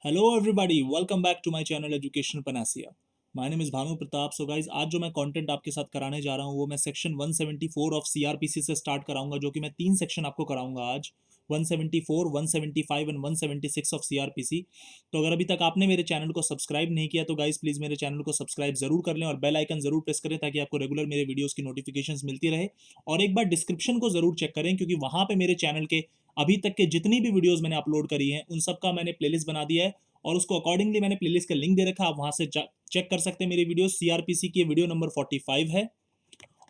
Hello everybody, welcome back to my channel education panacea. My name is Bhanu Pratap. So guys, आज जो मैं content आपके साथ कराने जा रहा हूँ वो मैं सेक्शन 174 ऑफ सीआरपीसी से स्टार्ट कराऊंगा, जो कि मैं 3 सेक्शन आपको कराऊंगा आज। 174, 175 एंड 176 ऑफ सीआरपीसी। तो अगर अभी तक आपने मेरे चैनल को सब्सक्राइब नहीं किया तो गाइज प्लीज मेरे चैनल को सब्सक्राइब जरूर कर लें और बेल आइकन जरूर प्रेस करें ताकि आपको रेगुलर मेरे वीडियोस की नोटिफिकेशंस मिलती रहे। और एक बार डिस्क्रिप्शन को जरूर चेक करें, क्योंकि वहां पे मेरे चैनल के अभी तक के जितनी भी वीडियोस मैंने अपलोड करी हैं उन सब का मैंने प्लेलिस्ट बना दिया है और उसको अकॉर्डिंगली मैंने प्लेलिस्ट का लिंक दे रखा है। आप वहां से चेक कर सकते हैं। मेरी वीडियो सीआरपीसी की वीडियो नंबर 45 है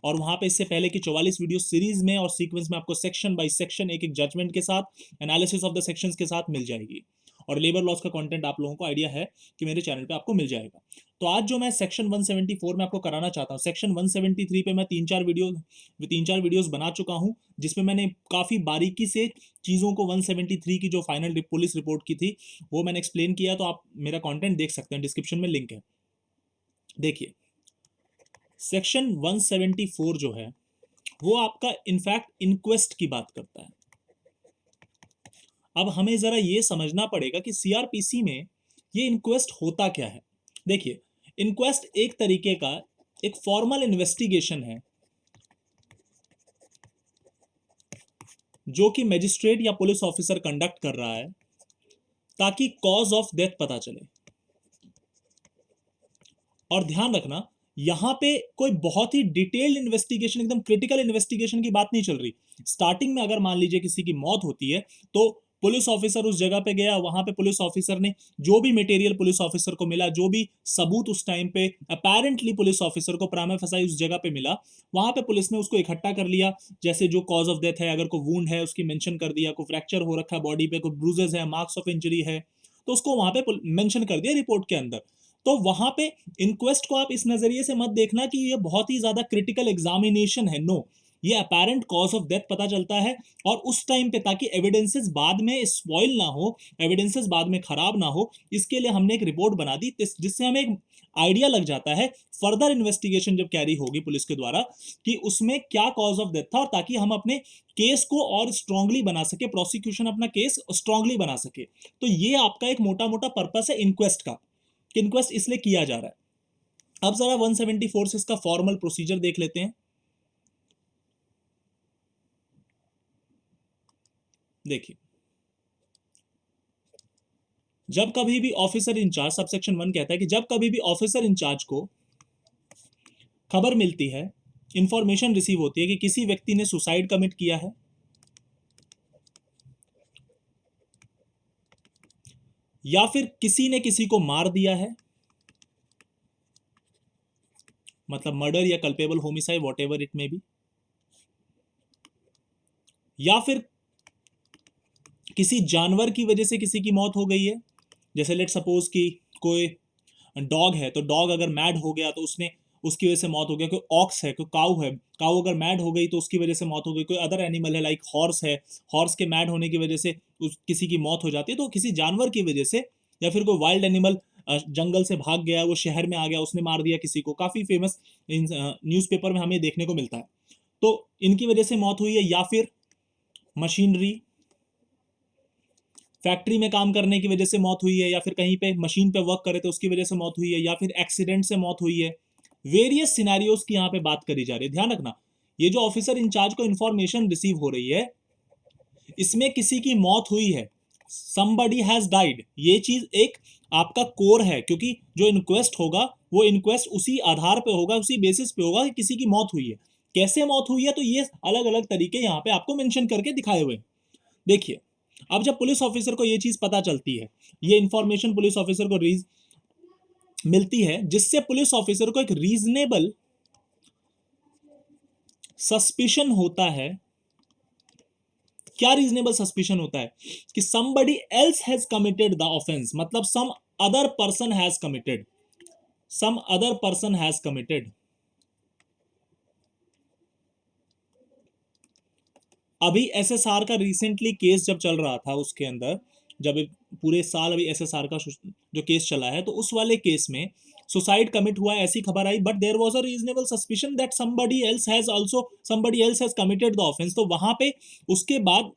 और वहां पे इससे पहले की 44 वीडियो सीरीज में और सीक्वेंस में आपको सेक्शन बाय सेक्शन एक एक जजमेंट के साथ, एनालिसिस ऑफ द सेक्शंस के साथ मिल जाएगी। और लेबर लॉस का कंटेंट आप लोगों को आइडिया है कि मेरे चैनल पे आपको मिल जाएगा। तो आज जो मैं सेक्शन 174 में आपको कराना चाहता हूँ, सेक्शन 173 पे मैं तीन चार वीडियोस बना चुका हूँ, जिसमें मैंने काफी बारीकी से चीजों को 173 की जो फाइनल पुलिस रिपोर्ट की थी वो मैंने एक्सप्लेन किया। तो आप मेरा कॉन्टेंट देख सकते हैं, डिस्क्रिप्शन में लिंक है, देखिए। सेक्शन 174 जो है वो आपका इनफैक्ट इंक्वेस्ट की बात करता है। अब हमें जरा ये समझना पड़ेगा कि सीआरपीसी में ये इंक्वेस्ट होता क्या है। देखिए, इंक्वेस्ट एक तरीके का एक फॉर्मल इन्वेस्टिगेशन है जो कि मजिस्ट्रेट या पुलिस ऑफिसर कंडक्ट कर रहा है ताकि कॉज ऑफ डेथ पता चले। और ध्यान रखना, यहां पे कोई बहुत ही डिटेल्ड इन्वेस्टिगेशन, एकदम क्रिटिकल इन्वेस्टिगेशन की बात नहीं चल रही। स्टार्टिंग में अगर मान लीजिए किसी की मौत होती है तो पुलिस ऑफिसर उस जगह पे गया, वहां पे पुलिस ऑफिसर ने जो भी मटेरियल पुलिस ऑफिसर को मिला, जो भी सबूत उस टाइम पे अपेरेंटली पुलिस ऑफिसर को प्राइमा फेसाई उस जगह पे मिला, वहां पे पुलिस ने उसको इकट्ठा कर लिया। जैसे जो कॉज ऑफ डेथ है, अगर कोई वुंड है उसकी मेंशन कर दिया, कोई फ्रैक्चर हो रखा है बॉडी पे, कोई ब्रूजेस है, मार्क्स ऑफ इंजरी है, तो उसको वहां पे मेंशन कर दिया रिपोर्ट के अंदर। तो वहां पे इंक्वेस्ट को आप इस नजरिए से मत देखना कि ये बहुत ही ज्यादा क्रिटिकल एग्जामिनेशन है। नो, ये अपेरेंट कॉज ऑफ डेथ पता चलता है और उस टाइम पे, ताकि एविडेंसेस बाद में स्पॉइल ना हो, एविडेंसेस बाद में खराब ना हो, इसके लिए हमने एक रिपोर्ट बना दी जिससे हमें एक आइडिया लग जाता है फर्दर इन्वेस्टिगेशन जब कैरी होगी पुलिस के द्वारा कि उसमें क्या कॉज ऑफ डेथ था, और ताकि हम अपने केस को और स्ट्रांगली बना सके, प्रोसिक्यूशन अपना केस स्ट्रांगली बना सके। तो ये आपका एक मोटा मोटा पर्पस है इंक्वेस्ट का, कि इंक्वेस्ट इसलिए किया जा रहा है। अब जरा 174 से इसका फॉर्मल प्रोसीजर देख लेते हैं। देखिए, जब कभी भी ऑफिसर इंचार्ज, सबसेक्शन 1 कहता है कि जब कभी भी ऑफिसर इंचार्ज को खबर मिलती है, इंफॉर्मेशन रिसीव होती है कि किसी व्यक्ति ने सुसाइड कमिट किया है या फिर किसी ने किसी को मार दिया है, मतलब मर्डर या culpable homicide, what ever it may be, या फिर किसी जानवर की वजह से किसी की मौत हो गई है। जैसे लेट सपोज कि कोई डॉग है, तो डॉग अगर मैड हो गया तो उसने उसकी वजह से मौत हो गया। कोई ऑक्स है, कोई काऊ है, काऊ अगर मैड हो गई तो उसकी वजह से मौत हो गई। कोई अदर एनिमल है लाइक हॉर्स है, हॉर्स के मैड होने की वजह से किसी की मौत हो जाती है। तो किसी जानवर की वजह से, या फिर कोई वाइल्ड एनिमल जंगल से भाग गया, वो शहर में आ गया, उसने मार दिया किसी को, काफी फेमस न्यूज़पेपर में हमें देखने को मिलता है। तो इनकी वजह से मौत हुई है, या फिर मशीनरी, फैक्ट्री में काम करने की वजह से मौत हुई है, या फिर कहीं पे मशीन पे वर्क करे तो उसकी वजह से मौत हुई है, या फिर एक्सीडेंट से मौत हुई है। वेरियस सिनेरियोज की यहाँ पे बात करी जा रही है। ध्यान रखना, ये जो ऑफिसर इंचार्ज को इंफॉर्मेशन रिसीव हो रही है, इसमें किसी की मौत हुई है, somebody has died, ये चीज एक आपका कोर है, क्योंकि जो इंक्वेस्ट होगा वो इंक्वेस्ट उसी आधार पे होगा, उसी बेसिस पे होगा कि किसी की मौत हुई है। कैसे मौत हुई है, तो ये अलग अलग तरीके यहाँ पे आपको मेंशन करके दिखाए हुए। देखिए, अब जब पुलिस ऑफिसर को ये चीज पता चलती है, ये इंफॉर्मेशन पुलिस ऑफिसर को मिलती है, जिससे पुलिस ऑफिसर को एक रीजनेबल सस्पिशन होता है। क्या रीजनेबल सस्पिशन होता है? कि somebody else has committed the offense, मतलब some other person has committed, some other person has committed। अभी एसएसआर का रिसेंटली केस जब चल रहा था, उसके अंदर जब पूरे साल अभी एसएसआर का जो केस चला है, तो उस वाले केस में सुसाइड कमिट हुआ ऐसी खबर आई, but there was a reasonable suspicion that somebody else has committed the offense। तो वहां पे उसके बाद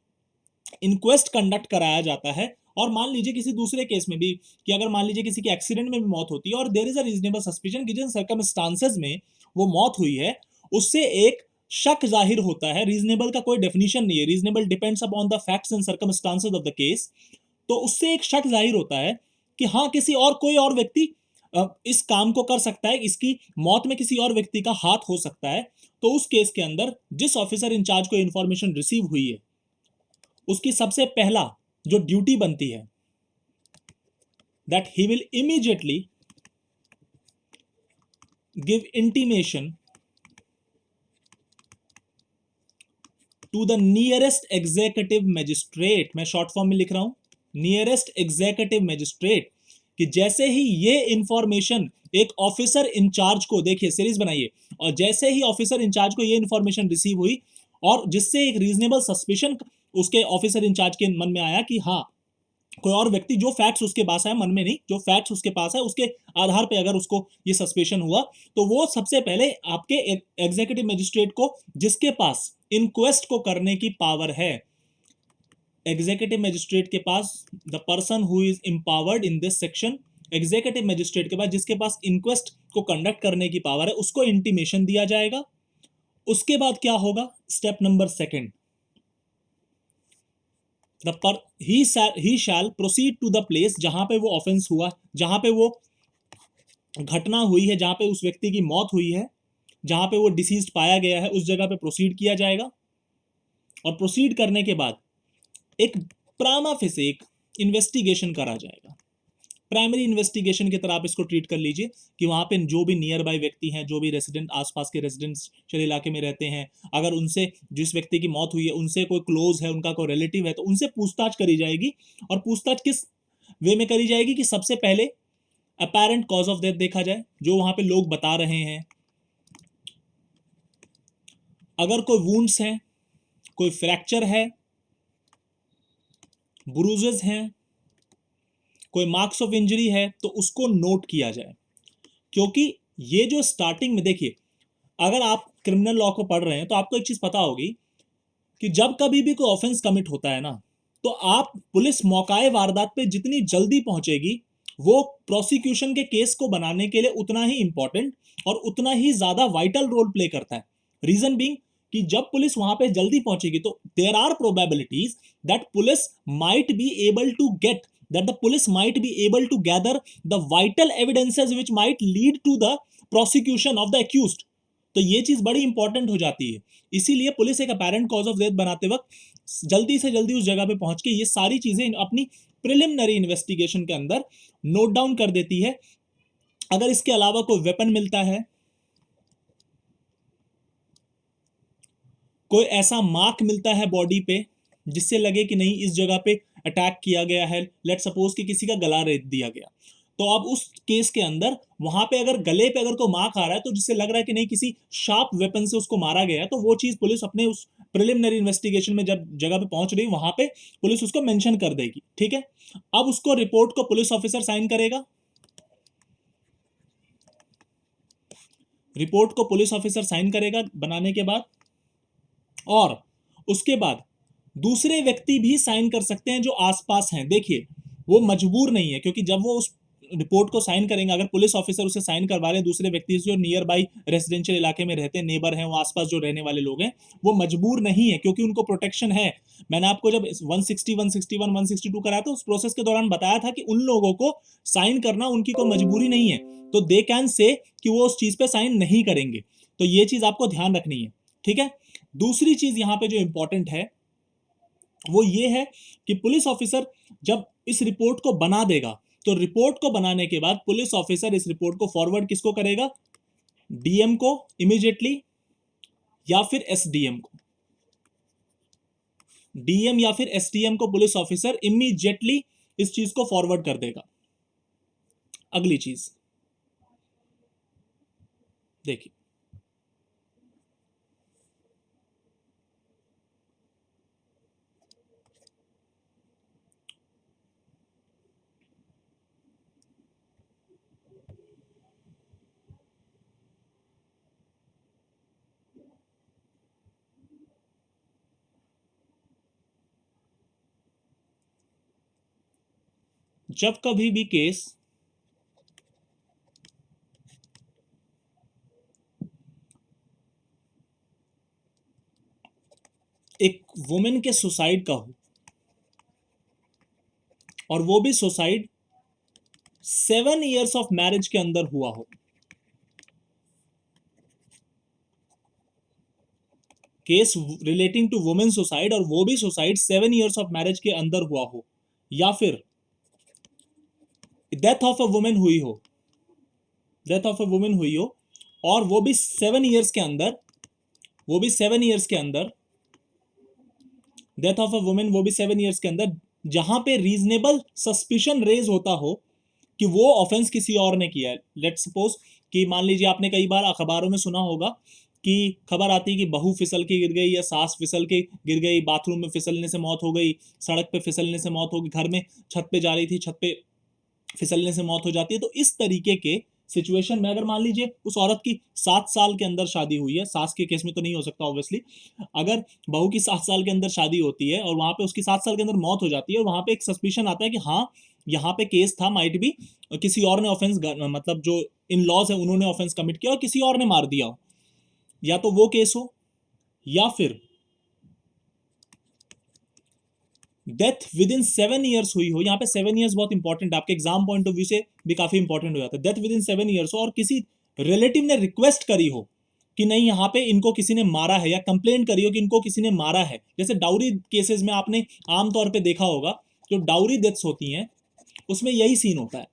इंक्वेस्ट कंडक्ट कराया जाता है और मान लीजिए किसी दूसरे केस में भी कि अगर मान लीजिए किसी के एक्सीडेंट में भी मौत होती है और there is a reasonable suspicion कि जिन सर्कमस्टांसेस में वो मौत हुई है उससे एक शक जाहिर होता है। रीजनेबल का कोई डेफिनेशन नहीं है, reasonable depends upon the facts and circumstances of the case. तो उससे एक शक जाहिर होता है कि हाँ किसी और कोई और व्यक्ति इस काम को कर सकता है, इसकी मौत में किसी और व्यक्ति का हाथ हो सकता है। तो उस केस के अंदर जिस ऑफिसर इंचार्ज को इंफॉर्मेशन रिसीव हुई है उसकी सबसे पहला जो ड्यूटी बनती है that he will immediately give intimation to the nearest executive magistrate. मैं शॉर्ट फॉर्म में लिख रहा हूं, नियरेस्ट एग्जीक्यूटिव मजिस्ट्रेट, कि जैसे ही ये इंफॉर्मेशन एक ऑफिसर इंचार्ज को, देखिए सीरीज बनाइए, और जैसे ही ऑफिसर इंचार्ज को ये इंफॉर्मेशन रिसीव हुई और जिससे एक रीजनेबल सस्पिशन उसके ऑफिसर इंचार्ज के मन में आया कि हाँ कोई और व्यक्ति, जो फैक्ट्स उसके पास है, मन में नहीं, जो फैक्ट्स उसके पास है उसके आधार पे अगर उसको ये सस्पेशन हुआ तो वो सबसे पहले आपके एग्जीक्यूटिव मजिस्ट्रेट को, जिसके पास इंक्वेस्ट को करने की पावर है, एग्जीक्यूटिव मजिस्ट्रेट के पास, the person who is empowered in this section, executive magistrate के पास जिसके पास इंक्वेस्ट को कंडक्ट करने की पावर है, उसको इंटीमेशन दिया जाएगा। उसके बाद क्या होगा, step number second, he shall proceed to the place जहां पे वो ऑफेंस हुआ, जहां पे वो घटना हुई है, जहां पे उस व्यक्ति की मौत हुई है, जहां पे वो डिसीज्ड पाया गया है, उस जगह पे प्रोसीड किया जाएगा। और प्रोसीड करने के बाद एक प्राइमा फेसी एक इन्वेस्टिगेशन करा जाएगा। प्राइमरी इन्वेस्टिगेशन की तरह आप इसको ट्रीट कर लीजिए कि वहां पे जो भी नियर बाय व्यक्ति हैं, जो भी रेसिडेंट आसपास के रेजिडेंशियल इलाके में रहते हैं, अगर उनसे, जिस व्यक्ति की मौत हुई है उनसे कोई क्लोज है, उनका कोई रिलेटिव है, तो उनसे पूछताछ करी जाएगी। और पूछताछ किस वे में करी जाएगी कि सबसे पहले अपेरेंट कॉज ऑफ डेथ देखा जाए, जो वहां पे लोग बता रहे हैं। अगर कोई वुंड्स हैं, कोई फ्रैक्चर है, ब्रूजेस हैं, कोई मार्क्स ऑफ इंजरी है, तो उसको नोट किया जाए। क्योंकि ये जो स्टार्टिंग में देखिए, अगर आप क्रिमिनल लॉ को पढ़ रहे हैं तो आपको एक चीज पता होगी कि जब कभी भी कोई ऑफेंस कमिट होता है ना, तो आप पुलिस मौकाए वारदात पे जितनी जल्दी पहुंचेगी वो प्रोसिक्यूशन के केस को बनाने के लिए उतना ही इंपॉर्टेंट और उतना ही ज्यादा वाइटल रोल प्ले करता है। रीजन बीइंग कि जब पुलिस वहां पे जल्दी पहुंचेगी तो there are probabilities that police might be able to get, that the police might be able to gather the vital evidences which might lead to the prosecution of the accused। तो ये चीज बड़ी important हो जाती है। इसीलिए police एक apparent cause of death बनाते वक्त जल्दी से जल्दी उस जगह पे पहुंच के ये सारी चीजें अपनी प्रिलिमिनरी इन्वेस्टिगेशन के अंदर नोट डाउन कर देती है। अगर इसके अलावा कोई वेपन मिलता है, कोई ऐसा मार्क मिलता है बॉडी पे जिससे लगे कि नहीं इस जगह पे अटैक किया गया है, लेट सपोज कि किसी का गला रेत दिया गया, तो अब उस केस के अंदर वहां पे अगर गले पे अगर कोई मार्क आ रहा है तो जिससे लग रहा है कि नहीं किसी शार्प वेपन से उसको मारा गया है, तो वो चीज पुलिस अपने उस प्रिलिमिनरी इन्वेस्टिगेशन में जब जगह पे पहुंच रही वहां पे पुलिस उसको मेंशन कर देगी। ठीक है, अब उसको रिपोर्ट को पुलिस ऑफिसर साइन करेगा, रिपोर्ट को पुलिस ऑफिसर साइन करेगा बनाने के बाद, और उसके बाद दूसरे व्यक्ति भी साइन कर सकते हैं जो आसपास हैं। देखिए वो मजबूर नहीं है, क्योंकि जब वो उस रिपोर्ट को साइन करेंगे, अगर पुलिस ऑफिसर उसे साइन करवा रहे हैं, दूसरे व्यक्ति जो नियर बाई रेसिडेंशियल इलाके में रहते हैं, नेबर हैं, वो आसपास जो रहने वाले लोग हैं, वो मजबूर नहीं है क्योंकि उनको प्रोटेक्शन है। मैंने आपको जब 160, 161, 162 कराया था उस प्रोसेस के दौरान बताया था कि उन लोगों को साइन करना उनकी कोई मजबूरी नहीं है, तो दे कैन से कि वो उस चीज पे साइन नहीं करेंगे। तो ये चीज आपको ध्यान रखनी है। ठीक है, दूसरी चीज यहां पे जो इंपॉर्टेंट है वो ये है कि पुलिस ऑफिसर जब इस रिपोर्ट को बना देगा, तो रिपोर्ट को बनाने के बाद पुलिस ऑफिसर इस रिपोर्ट को फॉरवर्ड किसको करेगा, डीएम को इमीडिएटली, या फिर एसडीएम को। डीएम या फिर एसडीएम को पुलिस ऑफिसर इमीडिएटली इस चीज को फॉरवर्ड कर देगा। अगली चीज देखिए, जब कभी भी केस एक वुमेन के सुसाइड का हो और वो भी सुसाइड 7 years ऑफ मैरिज के अंदर हुआ हो, case relating to women suicide और वो भी सुसाइड 7 years ऑफ मैरिज के अंदर हुआ हो, या फिर डेथ ऑफ अ वुमेन हुई हो, डेथ ऑफ अ वुमेन हुई हो और वो भी 7 years के अंदर, वो भी 7 years के अंदर, डेथ ऑफ अ वुमेन वो भी 7 years के अंदर, जहां पे रीजनेबल सस्पिशन रेज होता हो कि वो ऑफेंस किसी और ने किया है। लेट्स सपोज कि मान लीजिए आपने कई बार अखबारों में सुना होगा कि खबर आती है कि बहू फिसल के गिर गई या सास फिसल के गिर गई, बाथरूम में फिसलने से मौत हो गई, सड़क पे फिसलने से मौत हो गई, घर में छत पे जा रही थी, छत पे फिसलने से मौत हो जाती है। तो इस तरीके के सिचुएशन में अगर मान लीजिए उस औरत की 7 साल के अंदर शादी हुई है, सास के केस में तो नहीं हो सकता ऑब्वियसली, अगर बहू की 7 साल के अंदर शादी होती है और वहां पे उसकी 7 साल के अंदर मौत हो जाती है और वहां पे एक सस्पिशन आता है कि हाँ यहाँ पे केस था, माइट भी किसी और ने ऑफेंस, मतलब जो इन लॉज है उन्होंने ऑफेंस कमिट किया और किसी और ने मार दिया हो, या तो वो केस हो, या फिर डेथ विद इन 7 years हुई हो। यहाँ पे 7 years बहुत इंपॉर्टेंट है, आपके एग्जाम पॉइंट ऑफ व्यू से भी काफी इंपॉर्टेंट हो जाता है। डेथ विद इन 7 years हो और किसी रिलेटिव ने रिक्वेस्ट करी हो कि नहीं यहाँ पे इनको किसी ने मारा है, या कंप्लेंट करी हो कि इनको किसी ने मारा है। जैसे डाउरी केसेस में आपने आमतौर पे देखा होगा, जो डाउरी डेथ्स होती हैं उसमें यही सीन होता है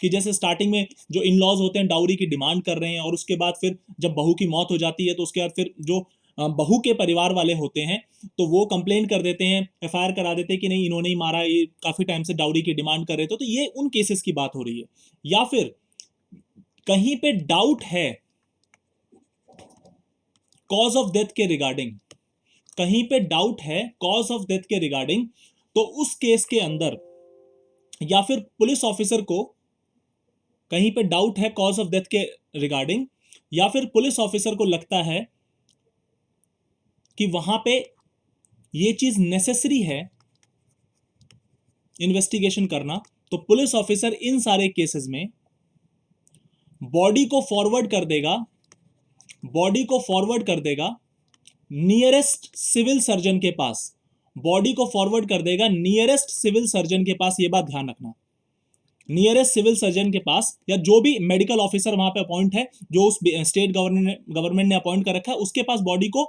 कि जैसे स्टार्टिंग में जो इन लॉज होते हैं डाउरी की डिमांड कर रहे हैं और उसके बाद फिर जब बहू की मौत हो जाती है तो उसके बाद फिर जो बहू के परिवार वाले होते हैं तो वो कंप्लेंट कर देते हैं, एफआईआर करा देते हैं कि नहीं इन्होंने ही मारा, ये काफी टाइम से डाउरी की डिमांड कर रहे थे। तो ये उन केसेस की बात हो रही है। या फिर कहीं पे डाउट है कॉज ऑफ डेथ के रिगार्डिंग, कहीं पे डाउट है कॉज ऑफ डेथ के रिगार्डिंग, तो उस केस के अंदर या फिर पुलिस ऑफिसर को कहीं पे डाउट है कॉज ऑफ डेथ के रिगार्डिंग, या फिर पुलिस ऑफिसर को लगता है कि वहां पे ये चीज नेसेसरी है इन्वेस्टिगेशन करना, तो पुलिस ऑफिसर इन सारे केसेस में बॉडी को फॉरवर्ड कर देगा, बॉडी को फॉरवर्ड कर देगा नियरेस्ट सिविल सर्जन के पास, बॉडी को फॉरवर्ड कर देगा नियरेस्ट सिविल सर्जन के पास। ये बात ध्यान रखना, नियरेस्ट सिविल सर्जन के पास, या जो भी मेडिकल ऑफिसर वहां पे अपॉइंट है, जो उस स्टेट गवर्नमेंट ने अपॉइंट कर रखा है, उसके पास बॉडी को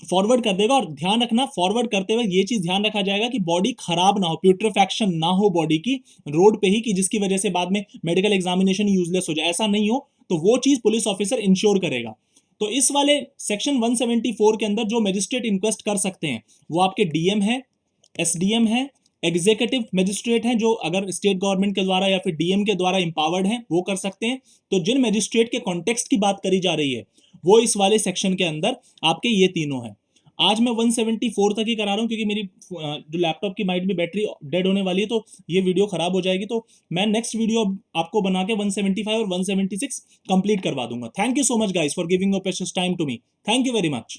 फॉरवर्ड कर देगा। और ध्यान रखना फॉरवर्ड करते हुए ये चीज ध्यान रखा जाएगा कि बॉडी खराब ना हो, प्यूट्रिफैक्शन ना हो बॉडी की रोड पे ही, कि जिसकी वजह से बाद में मेडिकल एग्जामिनेशन यूजलेस हो जाए, ऐसा नहीं हो। तो वो चीज पुलिस ऑफिसर इंश्योर करेगा। तो इस वाले सेक्शन 174 के अंदर जो मजिस्ट्रेट इंक्वेस्ट कर सकते हैं वो आपके डीएम है, एसडीएम है, एग्जीक्यूटिव मजिस्ट्रेट हैं, जो अगर स्टेट गवर्नमेंट के द्वारा या फिर डीएम के द्वारा इंपावर्ड हैं वो कर सकते हैं। तो जिन मजिस्ट्रेट के कॉन्टेक्स्ट की बात करी जा रही है वो इस वाले सेक्शन के अंदर आपके ये तीनों हैं। आज मैं 174 तक ही करा रहा हूँ क्योंकि मेरी जो लैपटॉप की माइट भी बैटरी डेड होने वाली है, तो ये वीडियो खराब हो जाएगी। तो मैं नेक्स्ट वीडियो आपको बना के 175 और 176 कंप्लीट करवा दूंगा। Thank you so much guys for giving your precious time to me. Thank you very much.